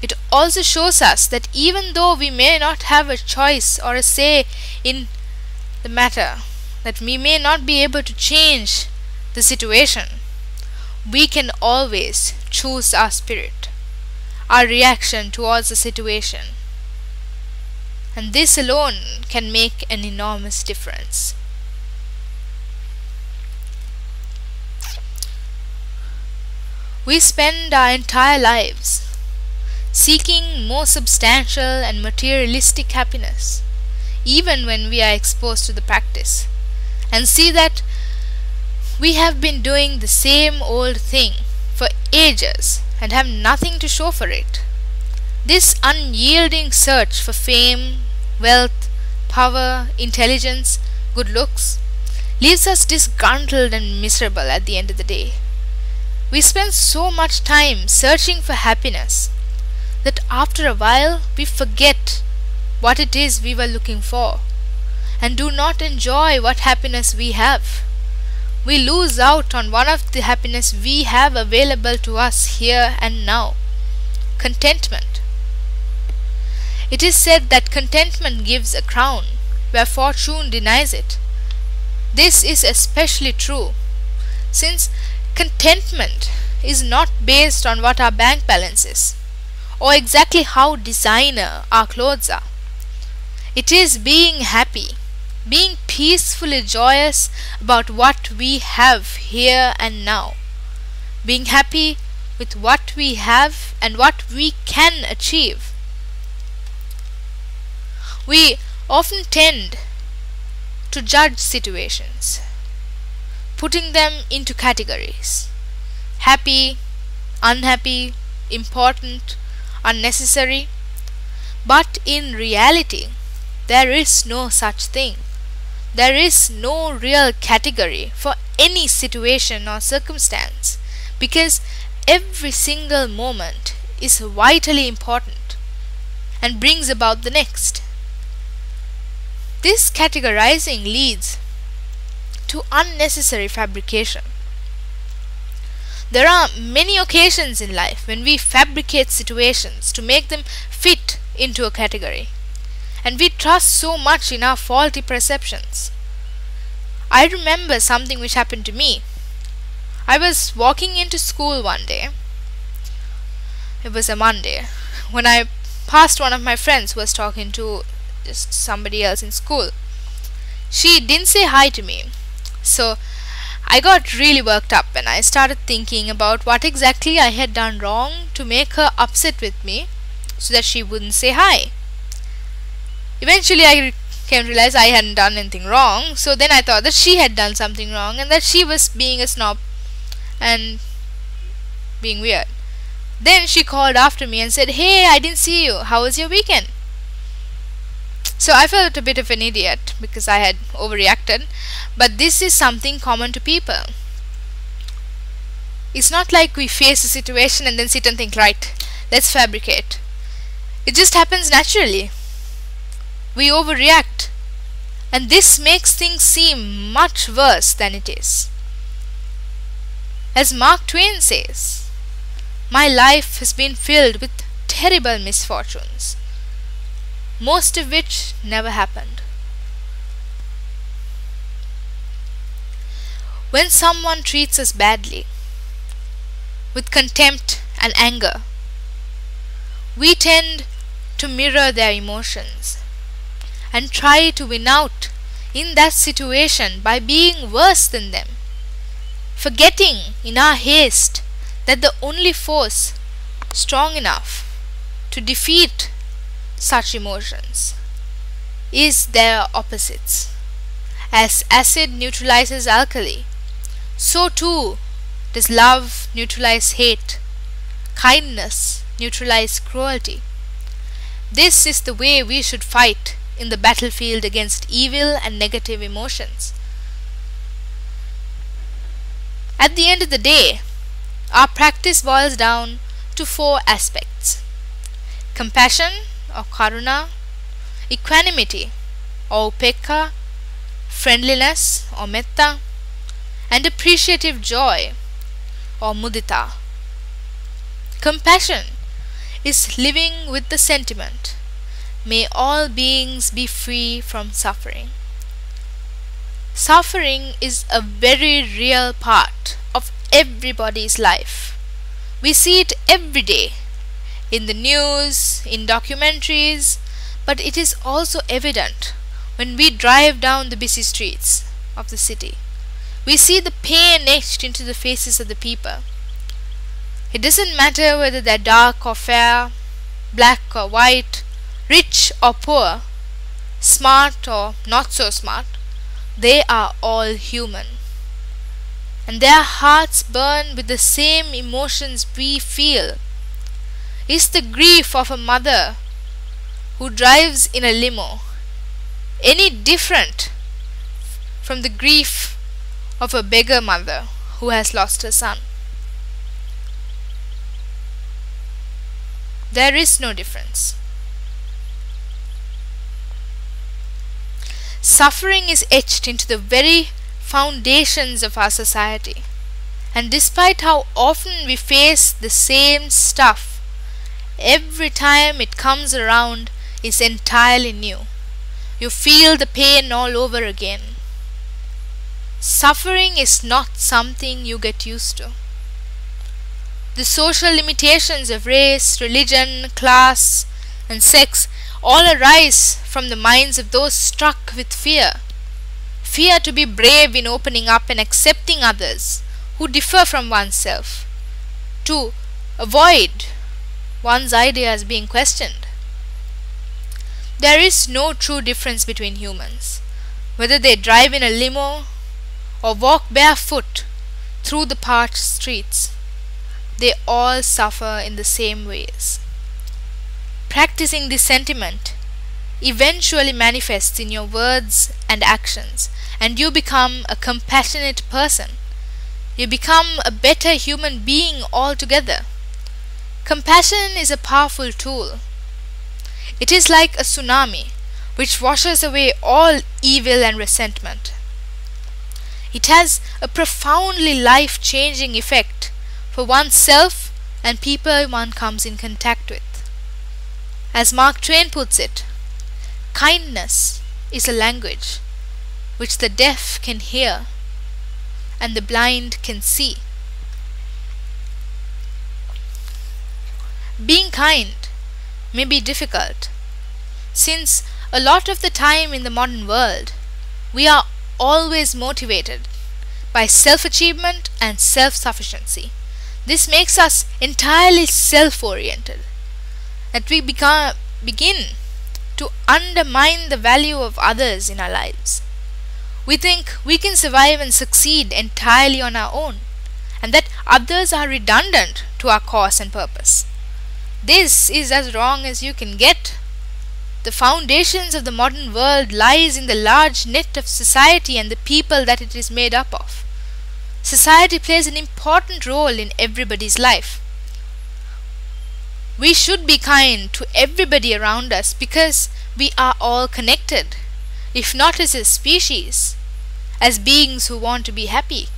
It also shows us that even though we may not have a choice or a say in the matter, that we may not be able to change the situation, we can always choose our spirit, our reaction towards the situation. And this alone can make an enormous difference. We spend our entire lives seeking more substantial and materialistic happiness, even when we are exposed to the practice, and see that we have been doing the same old thing for ages and have nothing to show for it. This unyielding search for fame, wealth, power, intelligence, good looks leaves us disgruntled and miserable at the end of the day. We spend so much time searching for happiness that after a while we forget what it is we were looking for and do not enjoy what happiness we have. We lose out on one of the happiness we have available to us here and now: contentment. It is said that contentment gives a crown where fortune denies it. This is especially true since contentment is not based on what our bank balance is or exactly how designer our clothes are. It is being happy, being peacefully joyous about what we have here and now, being happy with what we have and what we can achieve. We often tend to judge situations, putting them into categories: happy, unhappy, important, unnecessary. But in reality, there is no such thing. There is no real category for any situation or circumstance, because every single moment is vitally important and brings about the next. This categorizing leads to unnecessary fabrication. There are many occasions in life when we fabricate situations to make them fit into a category, and we trust so much in our faulty perceptions. I remember something which happened to me. I was walking into school one day. It was a Monday, when I passed one of my friends who was talking to just somebody else in school. She didn't say hi to me, so I got really worked up and I started thinking about what exactly I had done wrong to make her upset with me so that she wouldn't say hi. Eventually I came to realize I hadn't done anything wrong, so then I thought that she had done something wrong and that she was being a snob and being weird. Then she called after me and said, "Hey, I didn't see you. How was your weekend?" So I felt a bit of an idiot because I had overreacted, but this is something common to people. It's not like we face a situation and then sit and think, right, let's fabricate. It just happens naturally. We overreact, and this makes things seem much worse than it is. As Mark Twain says, "My life has been filled with terrible misfortunes, most of which never happened." When someone treats us badly, with contempt and anger, we tend to mirror their emotions and try to win out in that situation by being worse than them, forgetting in our haste that the only force strong enough to defeat such emotions is their opposites. As acid neutralizes alkali, so too does love neutralize hate, kindness neutralize cruelty. This is the way we should fight in the battlefield against evil and negative emotions. At the end of the day, our practice boils down to 4 aspects: compassion or karuna, equanimity or upekkha, friendliness or metta, and appreciative joy or mudita. Compassion is living with the sentiment, may all beings be free from suffering. Suffering is a very real part of everybody's life. We see it every day, in the news, in documentaries, but it is also evident when we drive down the busy streets of the city. We see the pain etched into the faces of the people. It doesn't matter whether they're dark or fair, black or white, rich or poor, smart or not so smart, they are all human. And their hearts burn with the same emotions we feel. Is the grief of a mother who drives in a limo any different from the grief of a beggar mother who has lost her son? There is no difference. Suffering is etched into the very foundations of our society, and despite how often we face the same stuff, every time it comes around is entirely new. You feel the pain all over again. Suffering is not something you get used to. The social limitations of race, religion, class, and sex all arise from the minds of those struck with fear. Fear to be brave in opening up and accepting others who differ from oneself, to avoid one's ideas being questioned. There is no true difference between humans, whether they drive in a limo or walk barefoot through the parched streets. They all suffer in the same ways. Practicing this sentiment eventually manifests in your words and actions, and you become a compassionate person. You become a better human being altogether. Compassion is a powerful tool. It is like a tsunami which washes away all evil and resentment. It has a profoundly life-changing effect for oneself and people one comes in contact with. As Mark Twain puts it, kindness is a language which the deaf can hear and the blind can see. Being kind may be difficult, since a lot of the time in the modern world we are always motivated by self-achievement and self-sufficiency. This makes us entirely self-oriented, that we begin to undermine the value of others in our lives. We think we can survive and succeed entirely on our own, and that others are redundant to our cause and purpose. This is as wrong as you can get. The foundations of the modern world lies in the large net of society and the people that it is made up of. Society plays an important role in everybody's life. We should be kind to everybody around us because we are all connected, if not as a species, as beings who want to be happy.